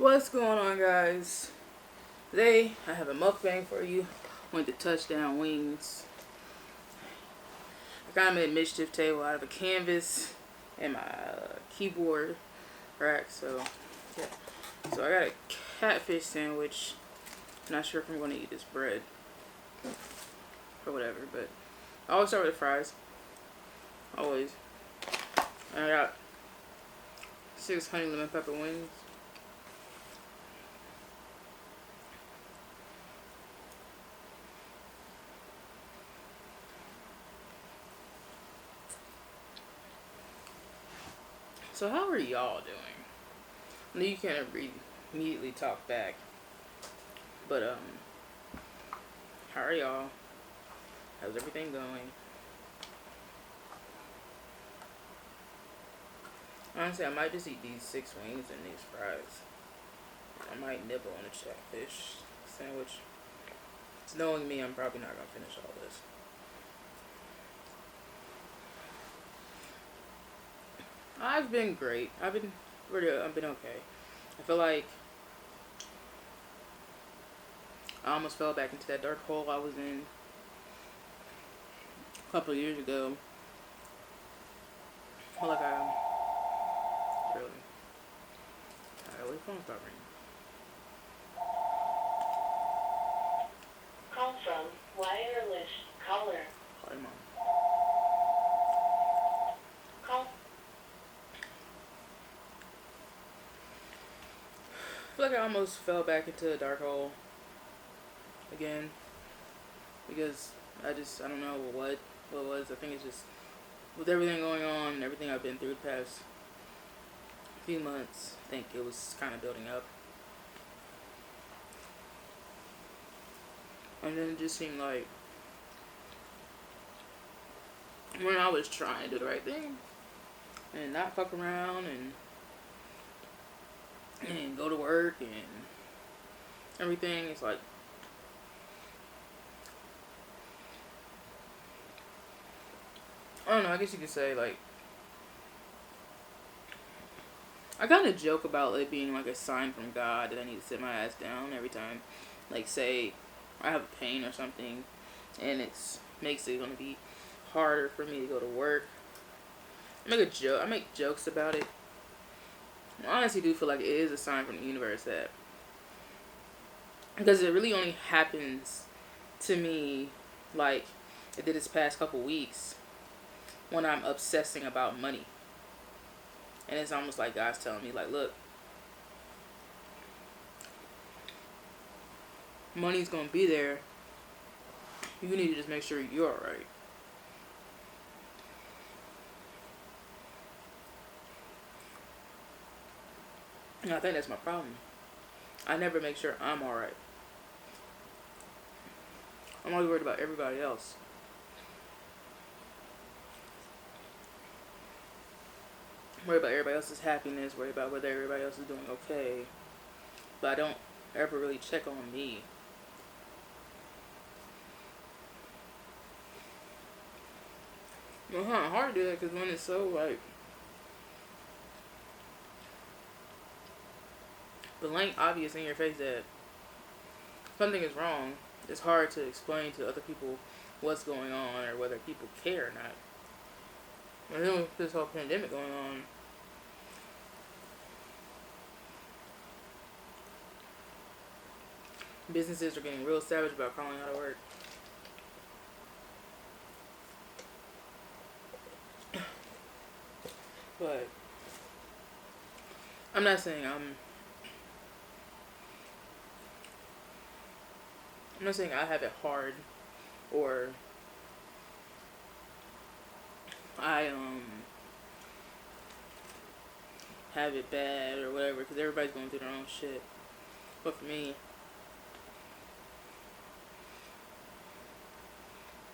What's going on, guys? Today I have a mukbang for you. Went to Touchdown Wings. I kind of made a mischief table out of a canvas and my keyboard rack. So yeah. So I got a catfish sandwich. I'm not sure if I'm going to eat this bread or whatever, but I always start with the fries. Always. And I got 6 honey lemon pepper wings. So how are y'all doing? I know you can't immediately talk back, but how are y'all? How's everything going? Honestly, I might just eat these 6 wings and these fries. I might nibble on a catfish sandwich. It's knowing me, I'm probably not gonna finish all this. I've been great. I've been okay. I feel like I almost fell back into that dark hole I was in a couple of years ago. I feel like really. Alright, wait, phone's not ringing. Call from wireless caller. Call your mom. Call. I feel like I almost fell back into a dark hole again because I don't know what it was. I think it's just with everything going on and everything I've been through the past few months, I think it was kind of building up. And then it just seemed like when I was trying to do the right thing and not fuck around and go to work and everything, it's like I don't know, I guess you could say like I kind of joke about it being like a sign from God that I need to sit my ass down every time, like say I have a pain or something and makes it gonna be harder for me to go to work. I make jokes about it. I honestly do feel like it is a sign from the universe that, because it really only happens to me like it did this past couple weeks when I'm obsessing about money. And it's almost like God's telling me, like, look, money's gonna be there. You need to just make sure you're alright. And I think that's my problem. I never make sure I'm alright. I'm always worried about everybody else. Worry about everybody else's happiness, worry about whether everybody else is doing okay. But I don't ever really check on me. It's kind of hard to do that because when it's so like blank obvious in your face that something is wrong, it's hard to explain to other people what's going on or whether people care or not. And then with this whole pandemic going on, businesses are getting real savage about calling out of work. But I'm not saying I have it hard or I have it bad or whatever, because everybody's going through their own shit. But for me,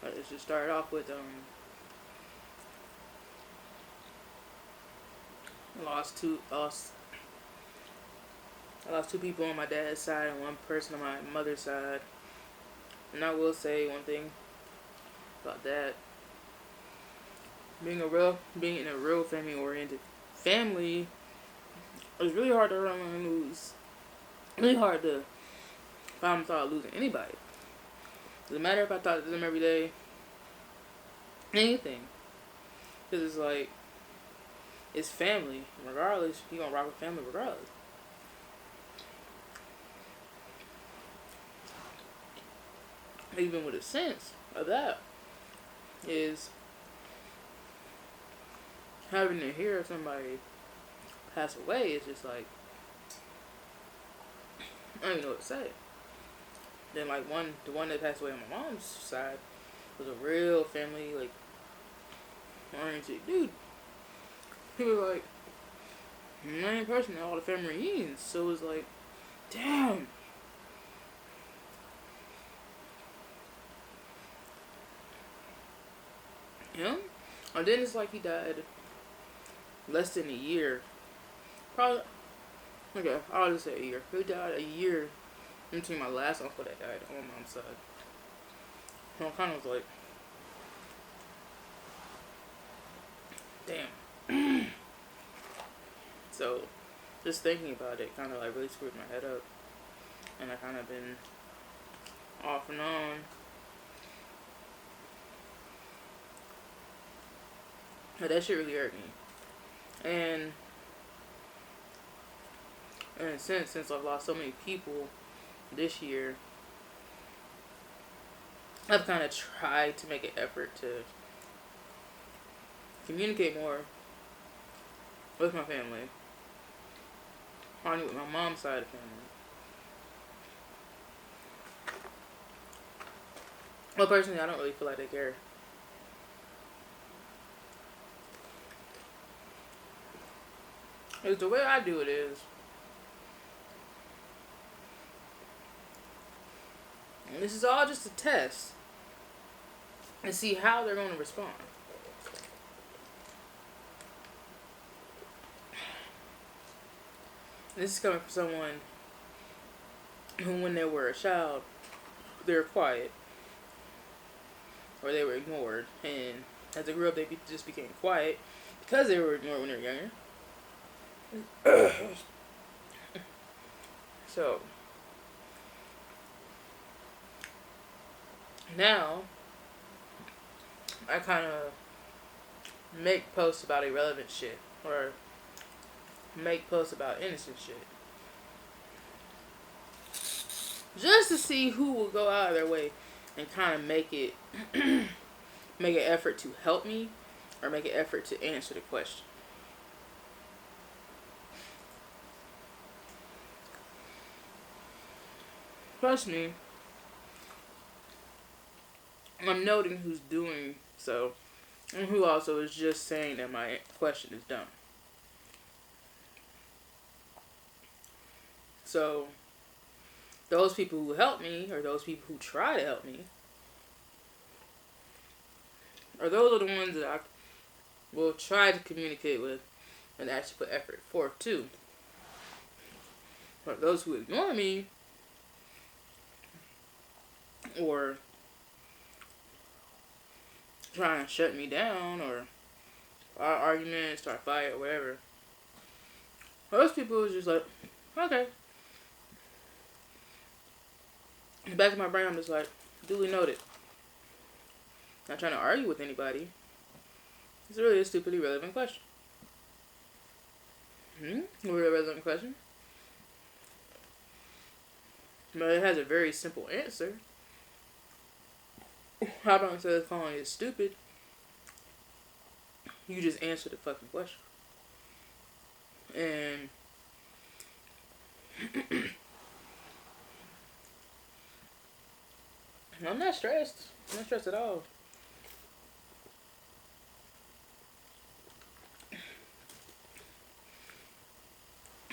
let's just start off with I lost two people on my dad's side and one person on my mother's side. And I will say one thing about that. Being in a real family oriented family, it's really hard to run and lose really hard to find thought of losing anybody. Doesn't matter if I talk to them every day, anything. Because it's like, it's family. Regardless, you gonna rock with family regardless. Even with a sense of that is having to hear somebody pass away is just like, I don't even know what to say. Then like the one that passed away on my mom's side was a real family, like, oriented dude. He was like main person at all the family reunions. So it was like, damn. Him? And then it's like he died less than a year. Probably, okay, I'll just say a year. He died a year into my last uncle that died on my mom's side. So I kind of was like, damn. So, just thinking about it kind of like really screwed my head up. And I kind of been off and on. But that shit really hurt me. And in a sense, since I've lost so many people this year, I've kind of tried to make an effort to communicate more with my family. Finally, with my mom's side of the family. Well, personally, I don't really feel like they care. Because the way I do it is, and this is all just a test, and see how they're going to respond. This is coming from someone who, when they were a child, they were quiet. Or they were ignored. And as they grew up, they just became quiet because they were ignored when they were younger. So, now, I kind of make posts about irrelevant shit. Or make posts about innocent shit. Just to see who will go out of their way and kind of make it, make an effort to help me or make an effort to answer the question. Trust me, I'm noting who's doing so and who also is just saying that my question is dumb. So, those people who help me, or those people who try to help me, or those are the ones that I will try to communicate with and actually put effort forth too. But those who ignore me, or try and shut me down, or our arguments, start fight, or whatever, those people is just like, okay. In the back of my brain, I'm just like, duly noted. Not trying to argue with anybody. It's really a stupid, irrelevant question. Irrelevant question. But it has a very simple answer. How about instead of calling it stupid, you just answer the fucking question. And I'm not stressed. I'm not stressed at all.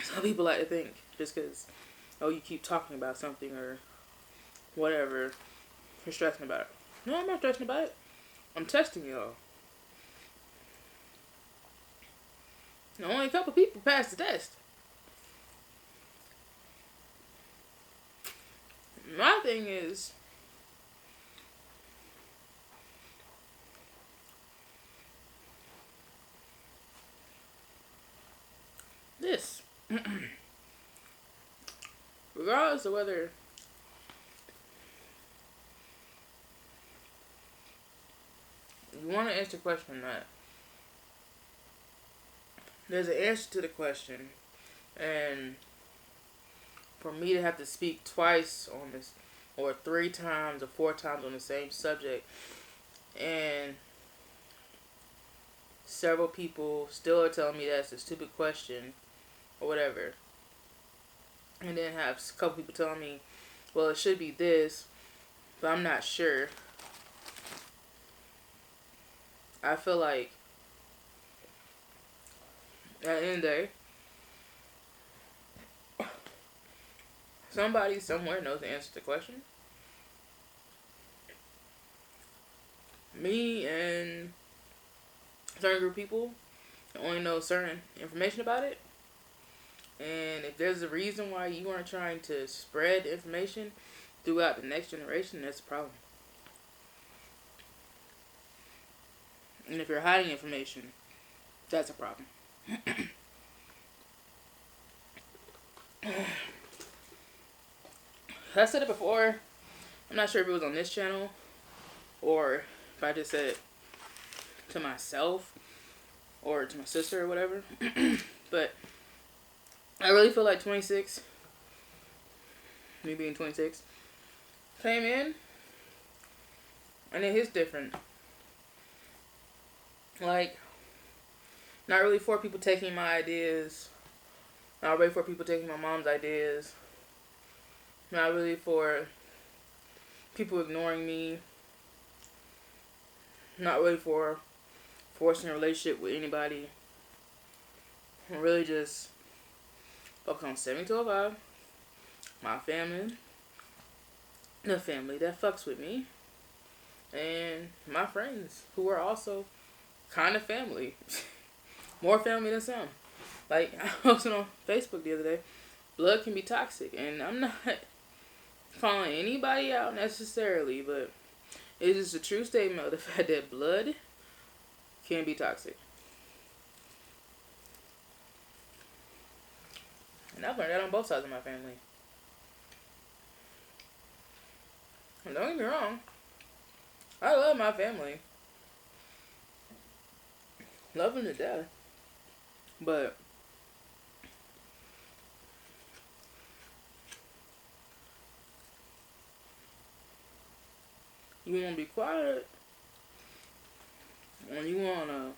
Some people like to think just because, oh, you keep talking about something or whatever, you're stressing about it. No, I'm not stressing about it. I'm testing y'all. Only a couple people passed the test. My thing is, this. regardless of whether you want to answer the question or not, there's an answer to the question. And for me to have to speak twice on this, or 3 times or 4 times on the same subject, and several people still are telling me that's a stupid question or whatever, and then have a couple people telling me, well, it should be this, but I'm not sure. I feel like at the end of the day, somebody somewhere knows the answer to the question. Me and a certain group of people only know certain information about it. And if there's a reason why you aren't trying to spread information throughout the next generation, that's a problem. And if you're hiding information, that's a problem. I said it before. I'm not sure if it was on this channel or if I just said it to myself or to my sister or whatever. But I really feel like 26, me being 26, came in and it hits different. Like, not really for people taking my ideas, not really for people taking my mom's ideas, not really for people ignoring me, not really for forcing a relationship with anybody. I'm really just focus on 7205, my family, the family that fucks with me, and my friends who are also kind of family. More family than some. Like, I posted on Facebook the other day, blood can be toxic, and I'm not calling anybody out necessarily, but it's just a true statement of the fact that blood can be toxic. And I've learned that on both sides of my family. And don't get me wrong, I love my family. Love them to death. But you want to be quiet when you want to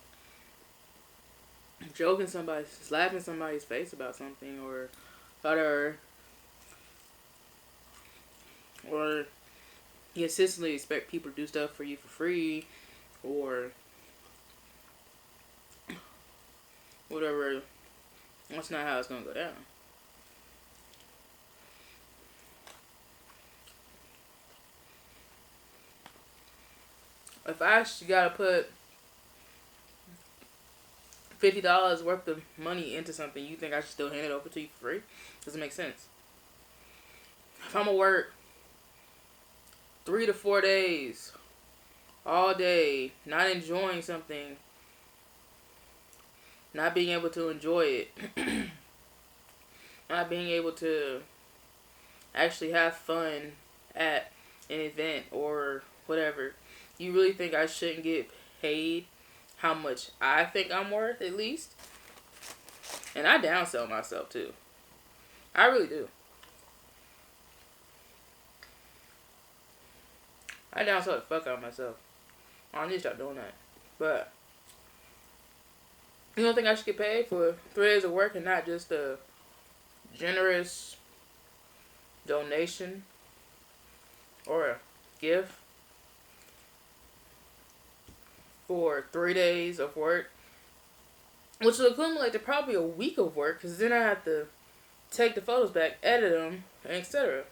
joke in somebody's, slap in somebody's face about something or whatever, or you consistently expect people to do stuff for you for free or whatever, that's not how it's going to go down. If I gotta put $50 worth of money into something, you think I should still hand it over to you for free? Doesn't make sense. If I'm gonna work 3 to 4 days, all day, not enjoying something, not being able to enjoy it, not being able to actually have fun at an event or whatever, you really think I shouldn't get paid how much I think I'm worth, at least? And I downsell myself too. I really do. I downsell the fuck out of myself. I need to stop doing that. But you don't think I should get paid for 3 days of work and not just a generous donation or a gift for 3 days of work, which will accumulate to probably a week of work, because then I have to take the photos back, edit them, etc.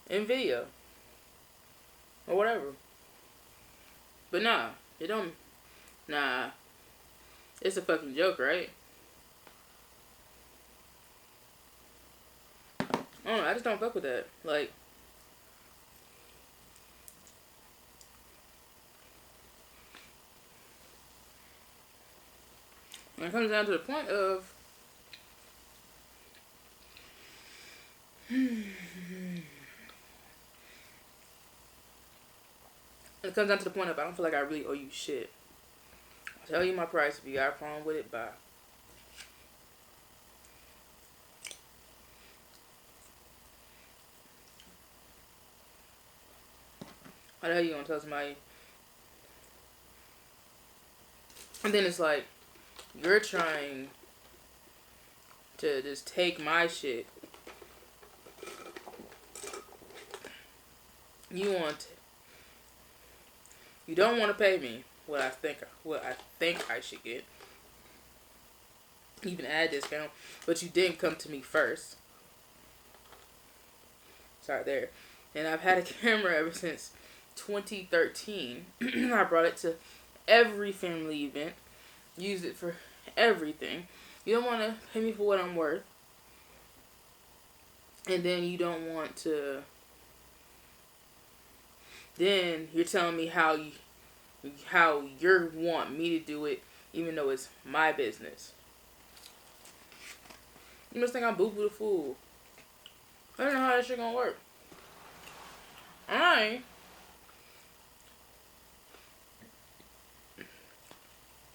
in video or whatever. But nah, it don't. Nah, it's a fucking joke, right? I don't know. I just don't fuck with that. Like, when it comes down to the point of it comes down to the point of I don't feel like I really owe you shit. I'll tell you my price. If you got a problem with it, bye. How the hell you gonna tell somebody? And then it's like, you're trying to just take my shit. You don't want to pay me what I think I should get. Even add discount, but you didn't come to me first. Sorry there. And I've had a camera ever since 2013. I brought it to every family event. Used it for everything. You don't want to pay me for what I'm worth. And then you don't want to... Then you're telling me how you want me to do it, even though it's my business. You must think I'm boo-boo the fool. I don't know how that shit gonna work.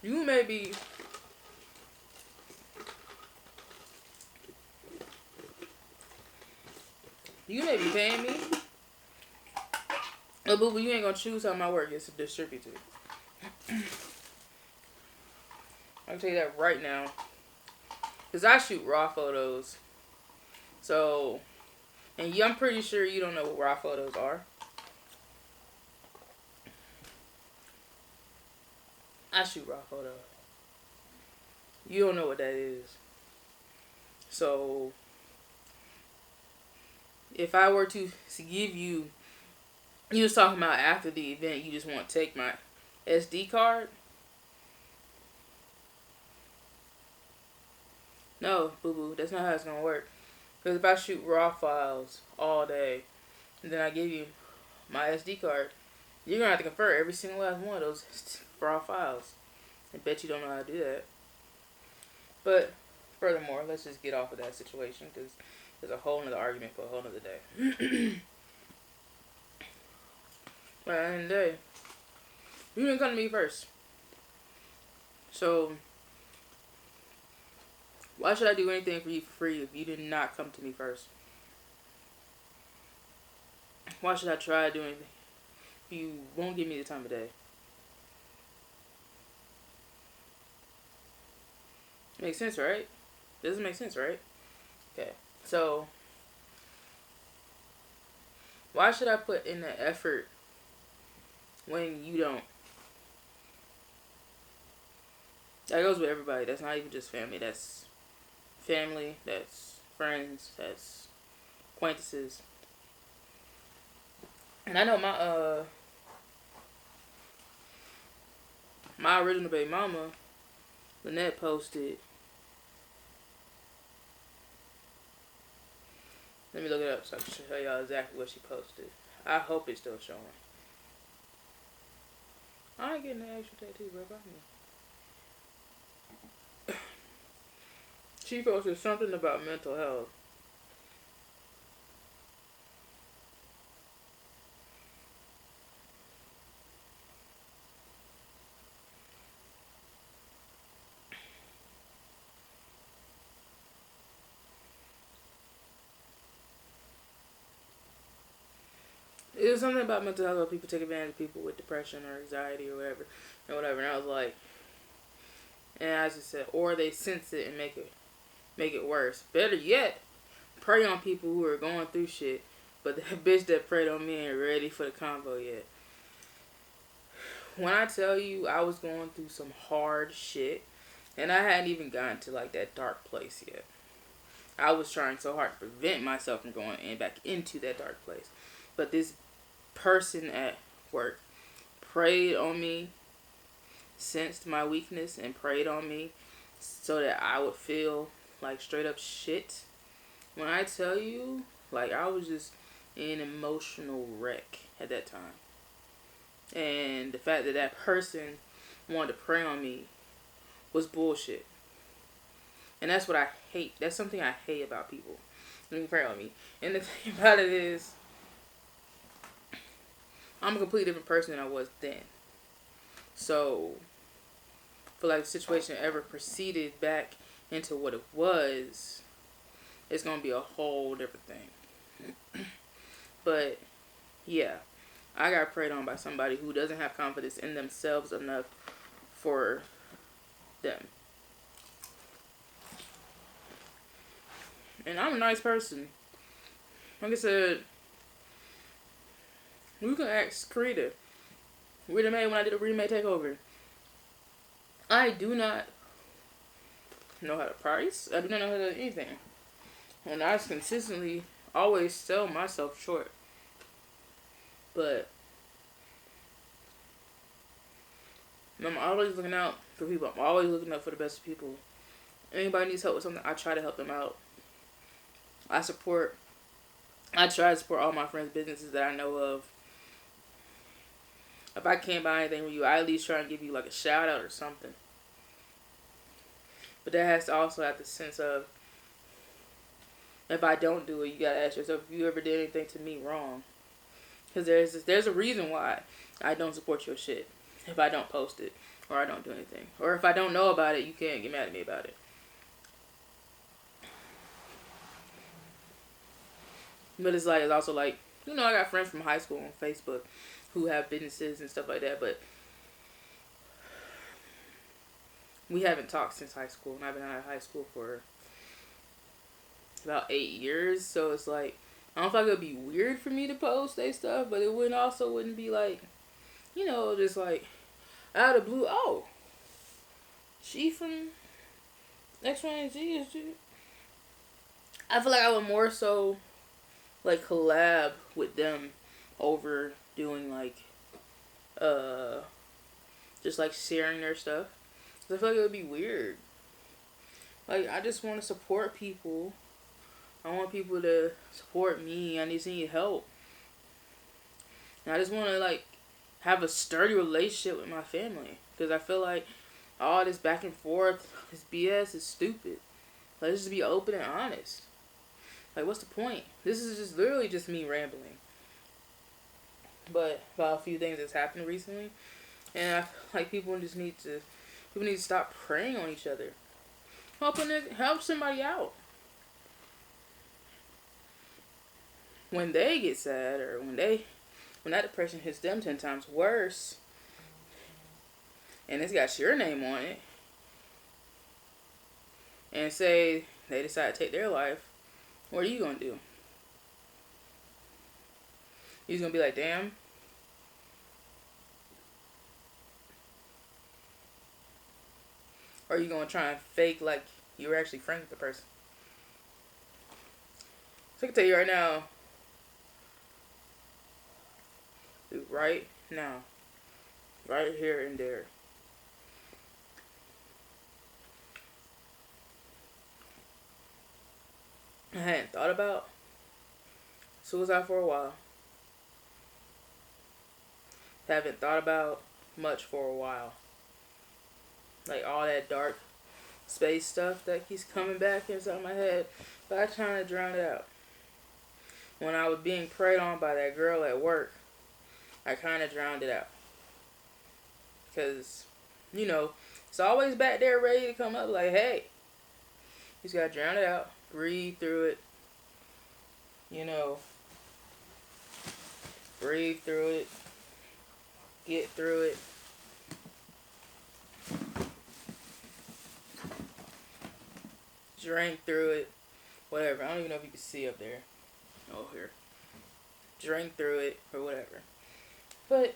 You may be paying me, but boo-boo, you ain't gonna choose how my work gets distributed. I can tell you that right now. Because I shoot raw photos. So, and I'm pretty sure you don't know what raw photos are. I shoot raw photos. You don't know what that is. So, if I were to give you, you was talking about after the event, you just want to take my SD card. No, boo-boo, that's not how it's going to work. Because if I shoot raw files all day, and then I give you my SD card, you're going to have to convert every single last one of those raw files. I bet you don't know how to do that. But, furthermore, let's just get off of that situation, because there's a whole nother argument for a whole nother day. But at the end of the day, you didn't come to me first. So, why should I do anything for you for free if you did not come to me first? Why should I try doing anything if you won't give me the time of day? Makes sense, right? Doesn't make sense, right? Okay. So, why should I put in the effort when you don't? That goes with everybody. That's not even just family. That's family, that's friends, that's acquaintances. And I know my original baby mama, Lynette, posted. Let me look it up so I can show y'all exactly what she posted. I hope it's still showing. I ain't getting an extra tattoo, bro. She posted something about mental health. It was something about mental health where people take advantage of people with depression or anxiety or whatever. And I was like, and I just said, or they sense it and make it worse. Better yet, prey on people who are going through shit, but the bitch that preyed on me ain't ready for the combo yet. When I tell you I was going through some hard shit, and I hadn't even gotten to like that dark place yet. I was trying so hard to prevent myself from going back into that dark place. But this person at work preyed on me, sensed my weakness, and preyed on me so that I would feel like straight up shit. When I tell you, like, I was just an emotional wreck at that time. And the fact that that person wanted to prey on me was bullshit. And that's what I hate. That's something I hate about people. They prey on me. And the thing about it is, I'm a completely different person than I was then. So, for like the situation ever proceeded back into what it was, it's gonna be a whole different thing. But yeah, I got preyed on by somebody who doesn't have confidence in themselves enough for them. And I'm a nice person. Like I said, we can ask Karita. We the maid when I did a remake takeover. I do not know how to price. I do not know how to do anything. And I consistently always sell myself short. But I'm always looking out for people. I'm always looking out for the best people. Anybody needs help with something, I try to help them out. I try to support all my friends' businesses that I know of. If I can't buy anything from you, I at least try and give you like a shout out or something. But that has to also have the sense of, if I don't do it, you gotta ask yourself if you ever did anything to me wrong. Because there's a reason why I don't support your shit. If I don't post it, or I don't do anything, or if I don't know about it, you can't get mad at me about it. But it's also like, I got friends from high school on Facebook who have businesses and stuff like that, but we haven't talked since high school, and I've been out of high school for about 8 years, so it's like, I don't feel like it would be weird for me to post their stuff, but it wouldn't be like, just like, out of the blue, oh, she from X, Y, and Z, is she? I feel like I would more so, like, collab with them over doing, like, just, like, sharing their stuff. Because I feel like it would be weird. Like, I just want to support people. I want people to support me. I just need help. And I just want to, like, have a sturdy relationship with my family. Because I feel like all this back and forth, this BS is stupid. Let's just be open and honest. Like, what's the point? This is just literally just me rambling. But about a few things that's happened recently. And I feel like people need to stop preying on each other. Help somebody out. When they get sad, or when that depression hits them 10 times worse, and it's got your name on it, and say they decide to take their life, what are you gonna do? You just gonna be like, damn. Or are you gonna try and fake like you were actually friends with the person? So I can tell you right now, right now, right here and there, I hadn't thought about suicide for a while. Haven't thought about much for a while. Like all that dark space stuff that keeps coming back inside my head, but I trying to drown it out. When I was being preyed on by that girl at work, I kind of drowned it out. Because, it's always back there ready to come up like, hey, you just got to drown it out, breathe through it, breathe through it, get through it. Drink through it, whatever. I don't even know if you can see up there. Oh, here. Drink through it, or whatever. But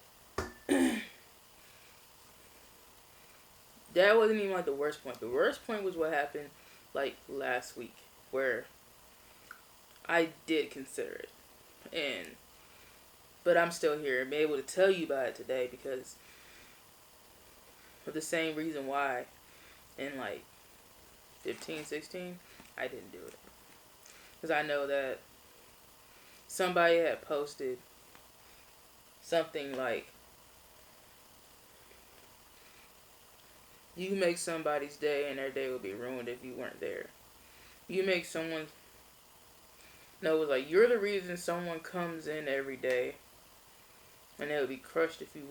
that wasn't even like the worst point. The worst point was what happened like last week, where I did consider it. But I'm still here and be able to tell you about it today because of the same reason why in like 15, 16, I didn't do it. Because I know that somebody had posted something like, you make somebody's day and their day would be ruined if you weren't there. You make someone, no, it was like, you're the reason someone comes in every day And they would be crushed if you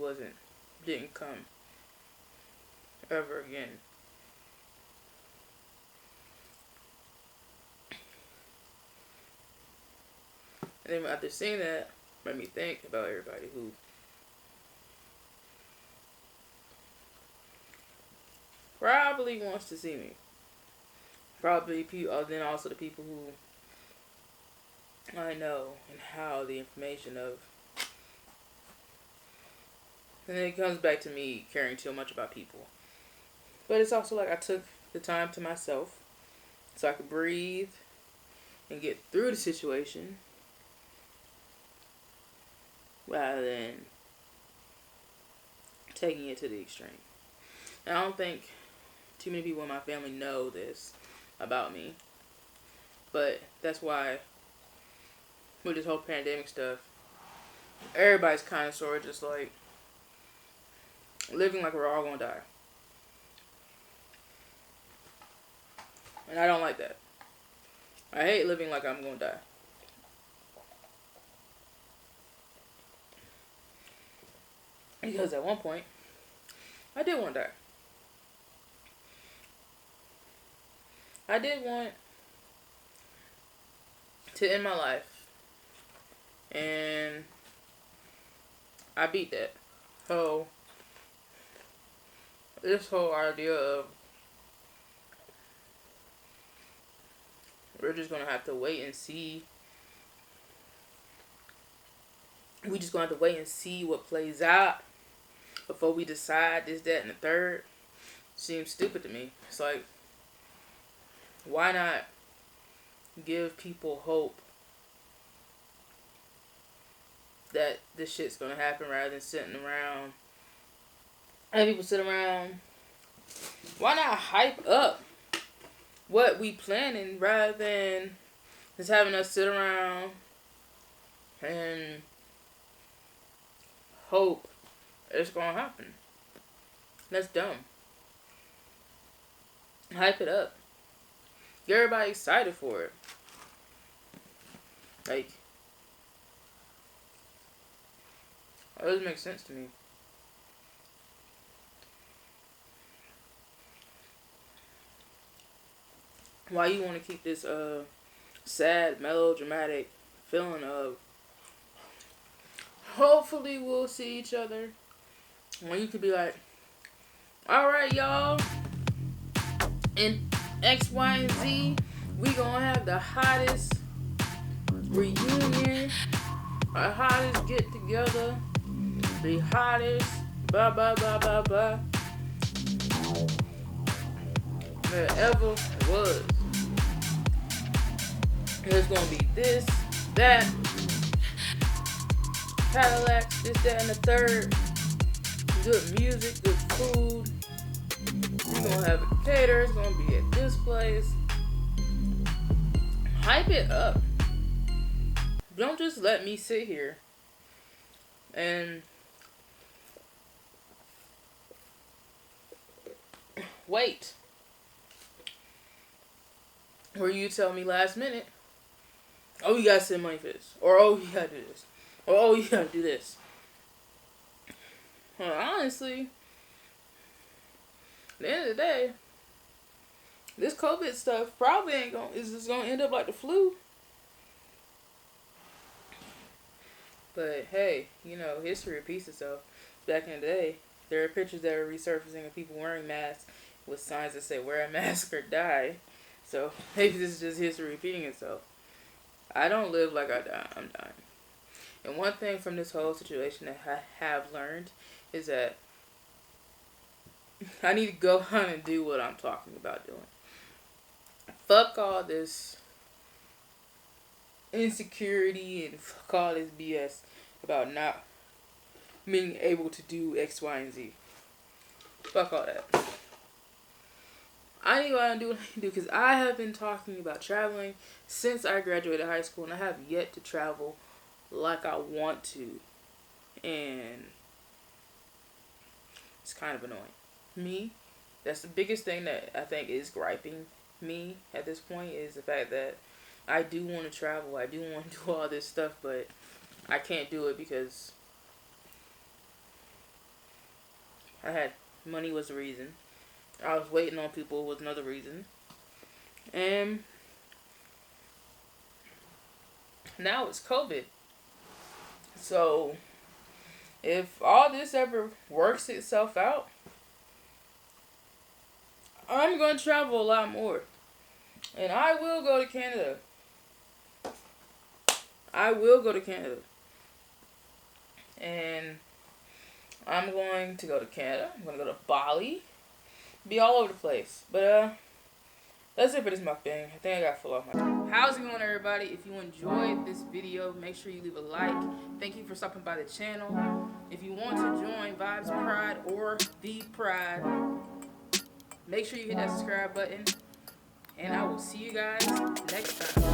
didn't come ever again. And then after seeing that, made me think about everybody who probably wants to see me. Probably people, then also the people who I know and how the information of. And then it comes back to me caring too much about people. But it's also like I took the time to myself so I could breathe and get through the situation rather than taking it to the extreme. And I don't think too many people in my family know this about me. But that's why with this whole pandemic stuff, everybody's kind of sort of just like living like we're all gonna die. And I don't like that. I hate living like I'm gonna die. Because at one point, I did want to die. I did want to end my life. And I beat that. So, this whole idea of we're just going to have to wait and see. We just going to have to wait and see what plays out before we decide this, that, and the third seems stupid to me. It's like, why not give people hope that this shit's gonna happen rather than sitting around and people sit around? Why not hype up what we planning rather than just having us sit around and hope it's gonna happen? That's dumb. Hype it up. Get everybody excited for it. Like, that doesn't make sense to me. Why you want to keep this sad, melodramatic feeling of hopefully we'll see each other, when you could be like, alright y'all, in X, Y, and Z, we gonna have the hottest reunion, the hottest get together, the hottest blah blah blah blah blah there ever was. There's gonna be this, that, Cadillacs, this, that, and the third. Good music, good food. We're gonna have a caterer. It's gonna be at this place. Hype it up. Don't just let me sit here and wait. Where you tell me last minute, oh, you gotta send money for this. Or, oh, you gotta do this. Or, oh, you gotta do this. Well, honestly, at the end of the day, this COVID stuff probably is just gonna end up like the flu. But hey, history repeats itself. Back in the day, there are pictures that are resurfacing of people wearing masks with signs that say wear a mask or die. So maybe this is just history repeating itself. I don't live like I'm dying. And one thing from this whole situation that I have learned is that I need to go on and do what I'm talking about doing. Fuck all this insecurity and fuck all this BS about not being able to do X, Y, and Z. Fuck all that. I need what I do because I have been talking about traveling since I graduated high school, and I have yet to travel like I want to. And it's kind of annoying. Me, that's the biggest thing that I think is griping me at this point, is the fact that I do want to travel. I do want to do all this stuff, but I can't do it because Money was the reason. I was waiting on people was another reason. And now it's COVID. So if all this ever works itself out, I'm going to travel a lot more. And I will go to Canada. I will go to Canada. And I'm going to go to Canada. I'm going to go to Bali. Be all over the place. But, that's it for this mukbang. I think I got full off my... How's it going, everybody? If you enjoyed this video, make sure you leave a like. Thank you for stopping by the channel. If you want to join Vibes Pride or The Pride, make sure you hit that subscribe button. And I will see you guys next time.